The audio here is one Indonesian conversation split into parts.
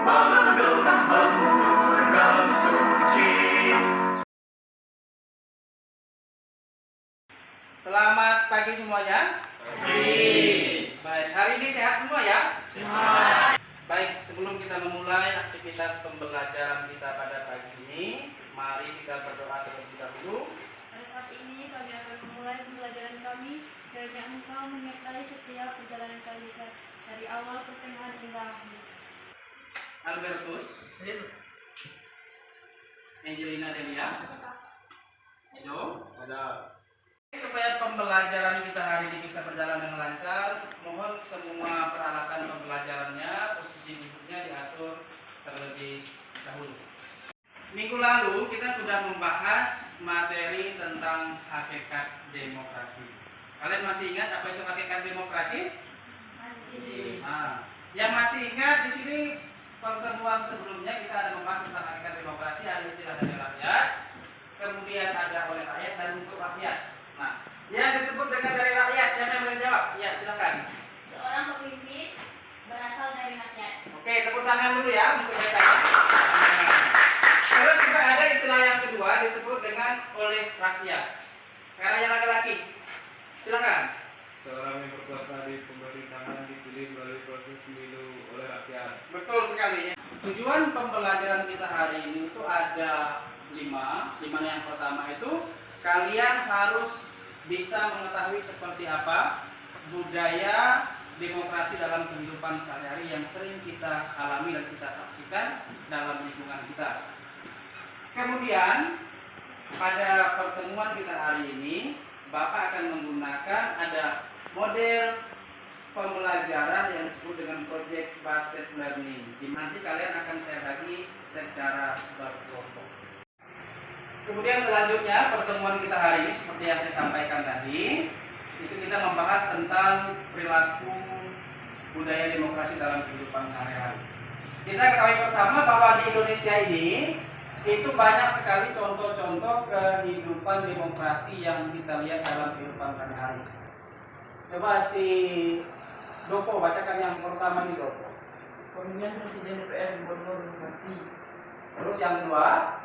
mengandung semurah suci. Selamat pagi semuanya. Baik, hari ini sehat semua ya? Sehat. Baik, sebelum kita memulai aktivitas pembelajaran kita pada pagi ini, mari kita berdoa terlebih dahulu. Pada saat ini kami akan memulai pembelajaran kami. Kiranya Engkau menyertai setiap perjalanan kami dari awal pertengahan hingga akhir. Albertus, Angelina Delia, Edo, ada. Supaya pembelajaran kita hari ini bisa berjalan dengan lancar, mohon semua peralatan pembelajarannya, posisi duduknya diatur terlebih dahulu. Minggu lalu kita sudah membahas materi tentang hakikat demokrasi. Kalian masih ingat apa itu hakikat demokrasi? Nah, yang masih ingat di sini pertemuan sebelumnya kita ada membahas tentang hakikat demokrasi, ada istilah dari rakyat, kemudian ada oleh rakyat dan untuk rakyat. Nah, yang disebut dengan dari rakyat, siapa yang boleh jawab? Ya, silakan. Seorang pemimpin berasal dari rakyat. Oke, tepuk tangan dulu ya untuk mereka. Terus juga ada istilah yang kedua disebut dengan oleh rakyat. Sekarang yang laki-laki, silakan. Seorang yang berkuasa di pemerintahan dipilih melalui proses pemilu oleh rakyat. Betul sekali. Tujuan pembelajaran kita hari ini itu ada 5. Yang pertama itu kalian harus bisa mengetahui seperti apa budaya demokrasi dalam kehidupan sehari-hari yang sering kita alami dan kita saksikan dalam lingkungan kita. Kemudian pada pertemuan kita hari ini Bapak akan menggunakan ada model pembelajaran yang disebut dengan project based learning. Nanti kalian akan saya bagi secara berkelompok. Kemudian selanjutnya pertemuan kita hari ini seperti yang saya sampaikan tadi, itu kita membahas tentang perilaku budaya demokrasi dalam kehidupan sehari-hari. Kita ketahui bersama bahwa di Indonesia ini itu banyak sekali contoh-contoh kehidupan demokrasi yang kita lihat dalam kehidupan sehari-hari. Coba si Doko bacakan yang pertama di Doko. Pemilihan presiden DPR gubernur dan bupati. Terus yang kedua,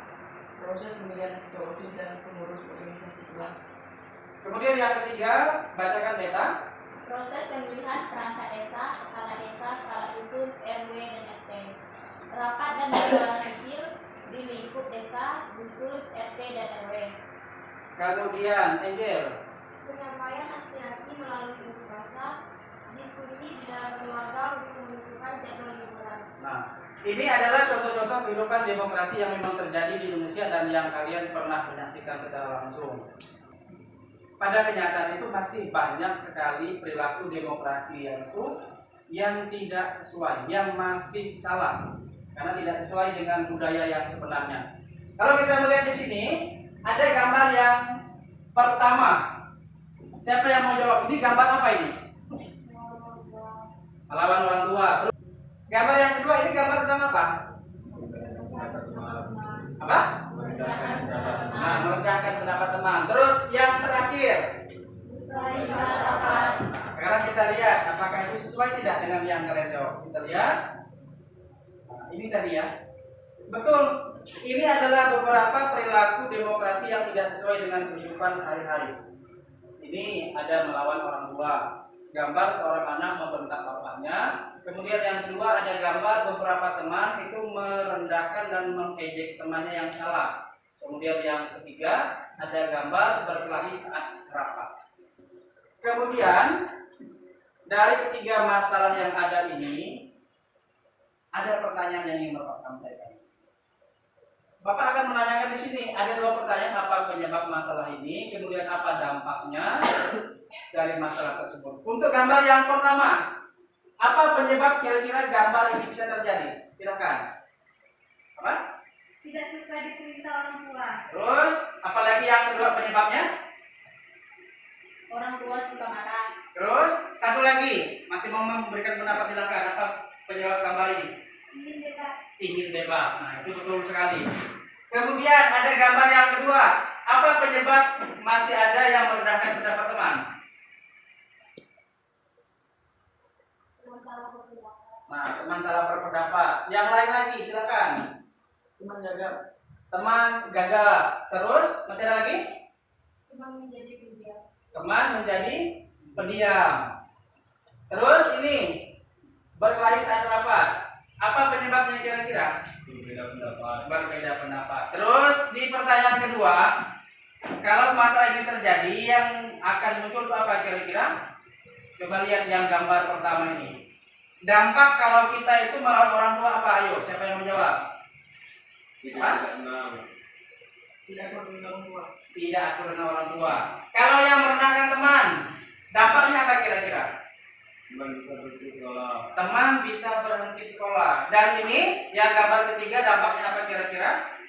Proses pemilihan ketua OSIS dan pengurus organisasi kelas. kemudian yang ketiga bacakan Beta. Proses pemilihan perangkat desa, kepala dusun, RW dan RT. Rapat dan musyawarah kecil di lingkup desa, dusun, RT dan RW. Kemudian Angel. Penyampaian aspirasi melalui unjuk rasa, diskusi di dalam keluarga untuk menentukan jadwal liburan. Nah, ini adalah contoh-contoh kehidupan demokrasi yang memang terjadi di Indonesia dan yang kalian pernah menyaksikan secara langsung. Pada kenyataan itu masih banyak sekali perilaku demokrasi yang tidak sesuai, yang masih salah, karena tidak sesuai dengan budaya yang sebenarnya. Kalau kita melihat di sini, ada gambar yang pertama. Siapa yang mau jawab? Ini gambar apa ini? Melawan orang tua. Terus, gambar yang kedua ini gambar tentang apa? Apa? Nah, merendahkan pendapat teman. Terus yang terakhir. Sekarang kita lihat apakah itu sesuai tidak dengan yang kalian jawab. Kita lihat. Nah, ini tadi ya. Betul. Ini adalah beberapa perilaku demokrasi yang tidak sesuai dengan kehidupan sehari-hari. Ini ada melawan orang tua. Gambar seorang anak membentak bapaknya. Kemudian yang kedua ada gambar beberapa teman itu merendahkan dan mengejek temannya yang salah. Kemudian yang ketiga ada gambar berkelahi saat rapat. Kemudian dari ketiga masalah yang ada ini ada pertanyaan yang ingin Bapak sampaikan. Bapak akan menanyakan di sini ada 2 pertanyaan, apa penyebab masalah ini, kemudian apa dampaknya dari masalah tersebut. Untuk gambar yang pertama, apa penyebab kira-kira gambar ini bisa terjadi? Silakan. Apa? Tidak suka diperintah orang tua. Terus, apalagi yang kedua penyebabnya? Orang tua suka marah. Terus, satu lagi, masih mau memberikan pendapat, silakan. Apa penyebab gambar ini? Ingin bebas. Ingin bebas. Nah, itu betul sekali. Kemudian ada gambar yang kedua. Apa penyebab masih ada yang merendahkan pendapat teman? Nah, teman salah berpendapat. Yang lain lagi, silakan. Teman gagal. Teman gagal. Terus masih ada lagi? Teman menjadi pendiam. Teman menjadi pendiam. Terus ini berkelahi saat rapat. Apa penyebabnya kira-kira? Berbeda pendapat. Berbeda pendapat. Terus di pertanyaan kedua, kalau masalah ini terjadi, yang akan muncul itu apa kira-kira? Coba lihat yang gambar pertama ini. Dampak kalau kita itu melawan orang tua apa? Ayo, siapa yang menjawab? Apa? Tidak menerima orang tua. Tidak akur dengan orang tua. Kalau yang merendahkan teman, dampaknya apa kira-kira? Teman bisa berhenti sekolah. Teman bisa berhenti sekolah. Dan ini yang gambar ketiga, dampaknya apa kira-kira?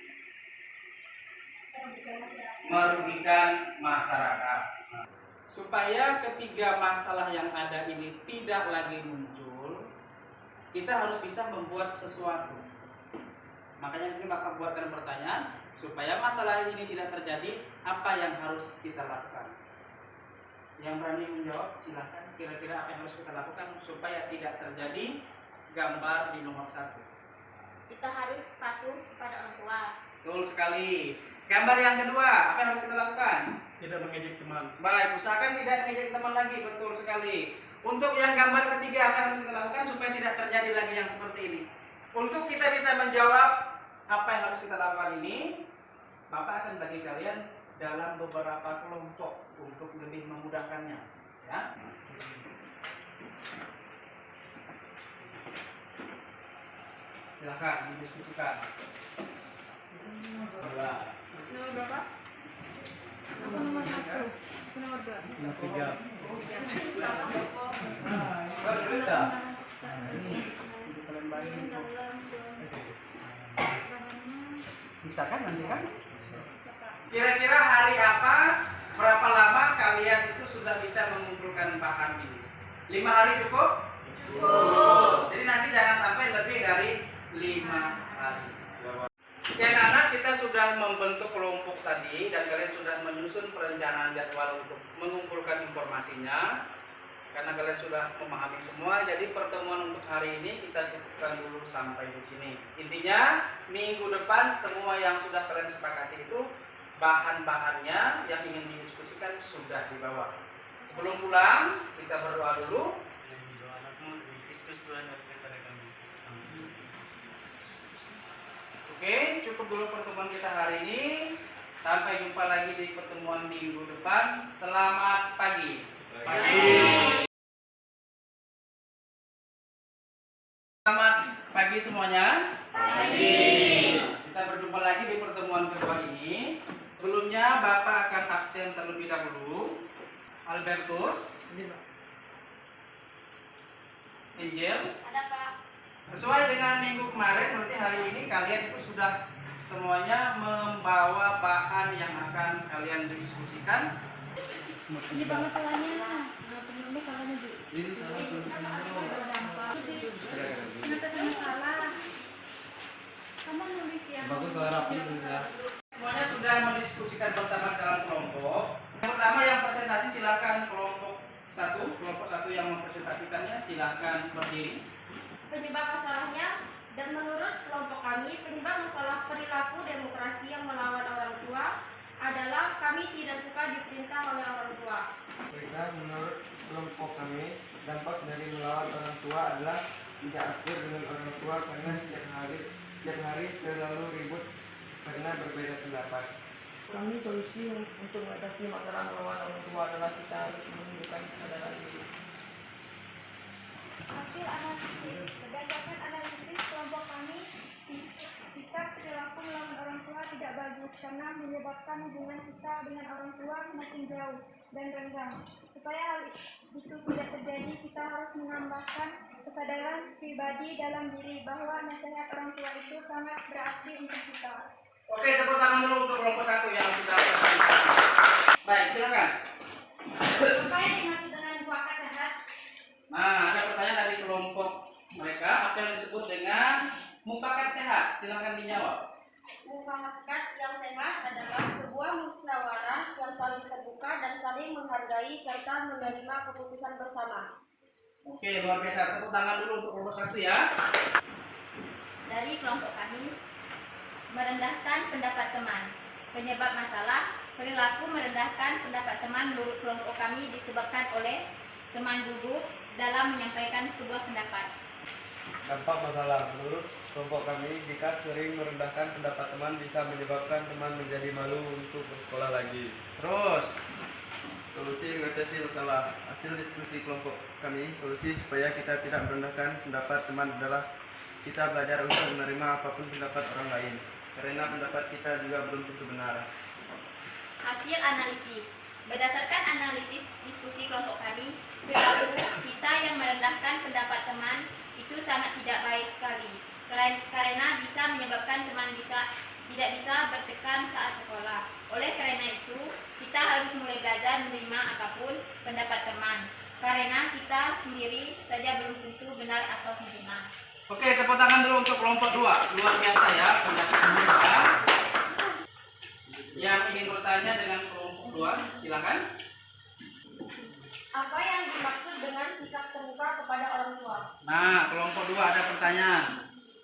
Merugikan masyarakat. Supaya ketiga masalah yang ada ini tidak lagi muncul, kita harus bisa membuat sesuatu. Makanya di sini Bapak buatkan pertanyaan, supaya masalah ini tidak terjadi, apa yang harus kita lakukan? Yang berani menjawab silahkan. Kira-kira apa yang harus kita lakukan supaya tidak terjadi gambar di nomor 1? Kita harus patuh kepada orang tua. Betul sekali. Gambar yang kedua, apa yang harus kita lakukan? Tidak mengejek teman. Baik, usahakan tidak mengejek teman lagi. Betul sekali. Untuk yang gambar ketiga, apa yang harus kita lakukan supaya tidak terjadi lagi yang seperti ini? Untuk kita bisa menjawab apa yang harus kita lakukan ini, Bapak akan bagi kalian dalam beberapa kelompok untuk lebih memudahkannya. Ya. Silakan didiskusikan. Nomor berapa? Aku nomor 1. Aku nomor 2. Nomor 3. Berbeda. Bisa kan nanti kan? Kira-kira hari apa, berapa lama kalian itu sudah bisa mengumpulkan bahan ini? 5 hari cukup? Cukup. Jadi nanti jangan sampai lebih dari 5 hari. Oke anak-anak, kita sudah membentuk kelompok tadi dan kalian sudah menyusun perencanaan jadwal untuk mengumpulkan informasinya. Karena kalian sudah memahami semua, jadi pertemuan untuk hari ini kita cukupkan dulu sampai di sini. Intinya minggu depan semua yang sudah kalian sepakati itu bahan-bahannya yang ingin didiskusikan sudah dibawa. Sebelum pulang kita berdoa dulu. Oke, cukup dulu pertemuan kita hari ini. Sampai jumpa lagi di pertemuan minggu depan. Selamat pagi. Selamat pagi semuanya. Kita berjumpa lagi di pertemuan kedua ini. Sebelumnya Bapak akan absen terlebih dahulu. Albertus, Angel. Ada Pak. Sesuai dengan minggu kemarin, berarti hari ini kalian itu sudah semuanya membawa bahan yang akan kalian diskusikan. Ini Pak masalahnya. Ini kalau di. Ini salah tulisan dulu. Berdampak. Kenapa salah? Kamu nulis yang Bagus kalau rapi tulisnya. Semuanya sudah mendiskusikan bersama dalam kelompok. Yang pertama yang presentasi silakan kelompok 1 yang mempresentasikannya silakan berdiri. penyebab masalahnya, dan menurut kelompok kami, penyebab masalah perilaku demokrasi yang melawan orang tua adalah kami tidak suka diperintah oleh orang tua. Dan menurut kelompok kami, dampak dari melawan orang tua adalah tidak akur dengan orang tua karena setiap hari selalu ribut karena berbeda pendapat. Kami solusi untuk mengatasi masalah melawan orang tua adalah kita harus menunjukkan kesadaran diri. Hasil analisis, berdasarkan analisis kelompok kami, sikap perilaku melawan orang tua tidak bagus karena menyebabkan hubungan kita dengan orang tua semakin jauh dan renggang. Supaya hal itu tidak terjadi, kita harus menambahkan kesadaran pribadi dalam diri bahwa nasihat orang tua itu sangat berarti untuk kita. Oke, tepuk tangan dulu untuk kelompok 1 yang sudah presentasi. Baik, silakan. Apa yang dimaksud dengan mufakat sehat? Nah, ada pertanyaan dari kelompok mereka, apa yang disebut dengan mufakat sehat? Silakan dijawab. Mufakat yang sehat adalah sebuah musyawarah yang saling terbuka dan saling menghargai serta menerima keputusan bersama. Oke, luar biasa. Tepuk tangan dulu untuk kelompok 1 ya. Dari kelompok kami, merendahkan pendapat teman. Penyebab masalah, perilaku merendahkan pendapat teman menurut kelompok kami disebabkan oleh teman gugup dalam menyampaikan sebuah pendapat. Dampak masalah. Menurut kelompok kami, jika sering merendahkan pendapat teman bisa menyebabkan teman menjadi malu untuk bersekolah lagi. Terus, Solusi mengatasi masalah. Hasil diskusi kelompok kami, solusi supaya kita tidak merendahkan pendapat teman adalah kita belajar untuk menerima apapun pendapat orang lain. Karena pendapat kita juga belum tentu benar. Hasil analisis. Berdasarkan analisis diskusi kelompok kami, perilaku kita yang merendahkan pendapat teman itu sangat tidak baik sekali. Karena bisa menyebabkan teman tidak bisa bertekan saat sekolah. Oleh karena itu, kita harus mulai belajar menerima apapun pendapat teman. Karena kita sendiri saja belum tentu benar atau sempurna. oke, tepuk tangan dulu untuk kelompok 2. Luar biasa ya pendapat mereka. Yang ingin bertanya dengan kelompok 2, silakan. Apa yang dimaksud dengan sikap terbuka kepada orang tua? Nah, kelompok 2 ada pertanyaan.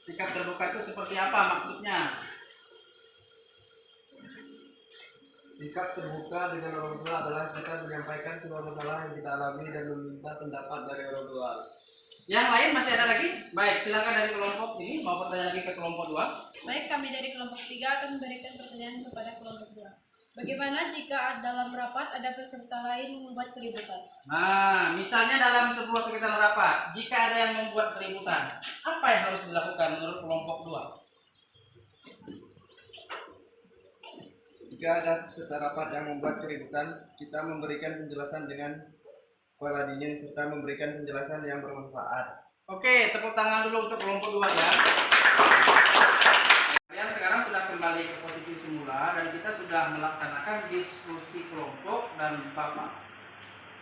Sikap terbuka itu seperti apa maksudnya? Sikap terbuka dengan orang tua adalah kita menyampaikan sebuah masalah yang kita alami dan meminta pendapat dari orang tua. Yang lain masih ada lagi? Baik, silakan dari kelompok ini mau bertanya lagi ke kelompok 2. Baik, kami dari kelompok 3 akan memberikan pertanyaan kepada kelompok 2. Bagaimana jika dalam rapat ada peserta lain membuat keributan? Nah, misalnya dalam sebuah kegiatan rapat, jika ada yang membuat keributan, apa yang harus dilakukan menurut kelompok 2? Jika ada peserta rapat yang membuat keributan, kita memberikan penjelasan dengan kepala dingin serta memberikan penjelasan yang bermanfaat. Oke, tepuk tangan dulu untuk kelompok 2 ya. Kalian sekarang sudah kembali ke posisi semula dan kita sudah melaksanakan diskusi kelompok dan Bapak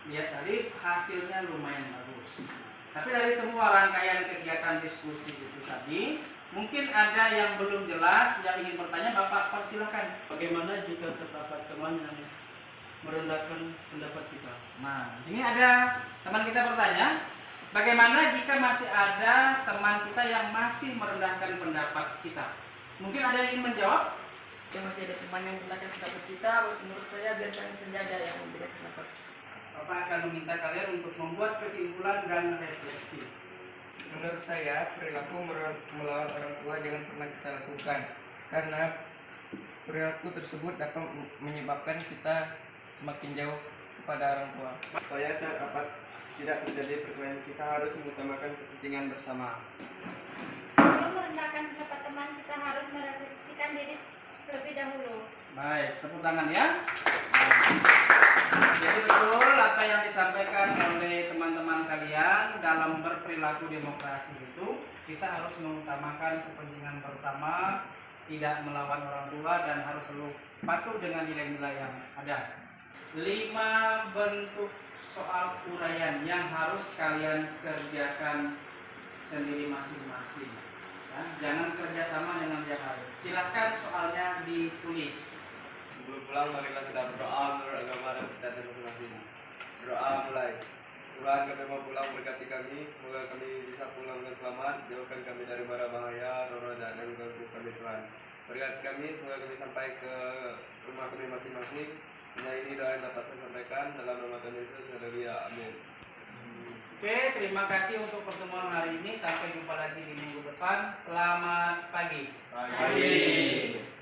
lihat tadi hasilnya lumayan bagus. Tapi dari semua rangkaian kegiatan diskusi itu tadi, mungkin ada yang belum jelas, yang ingin bertanya, Bapak persilakan. Bagaimana jika terdapat teman yang merendahkan pendapat kita? Nah, di sini ada teman kita bertanya, bagaimana jika masih ada teman kita yang masih merendahkan pendapat kita? Mungkin ada yang ingin menjawab? Jika masih ada teman yang merendahkan pendapat kita, menurut saya biarkan saja yang memberikan pendapat. Bapak akan meminta kalian untuk membuat kesimpulan dan refleksi. Menurut saya, perilaku melawan orang tua jangan pernah kita lakukan, karena perilaku tersebut dapat menyebabkan kita semakin jauh kepada orang tua. Supaya saat rapat tidak terjadi perkelahian, kita harus mengutamakan kepentingan bersama. Sebelum merendahkan pendapat teman, kita harus merefleksikan diri terlebih dahulu. Baik, tepuk tangan ya. Jadi betul apa yang disampaikan oleh teman-teman kalian dalam berperilaku demokrasi itu, kita harus mengutamakan kepentingan bersama, tidak melawan orang tua dan harus selalu patuh dengan nilai-nilai yang ada. 5 bentuk soal uraian yang harus kalian kerjakan sendiri masing-masing. Ya, jangan kerjasama dengan yang lain. Silahkan soalnya ditulis. Sebelum pulang, marilah kita berdoa menurut agama dan kita masing-masing. Berdoa mulai. Tuhan, kami mau pulang, berkati kami. Semoga kami bisa pulang dengan selamat. Jauhkan kami dari bara bahaya, roh dan mengganggu kami Tuhan. Berkati kami, semoga kami sampai ke rumah kami masing-masing. Hanya ini doa yang dapat saya sampaikan dalam nama Tuhan Yesus. Haleluya. Amin. Oke, terima kasih untuk pertemuan hari ini. Sampai jumpa lagi di minggu depan. Selamat pagi. Pagi.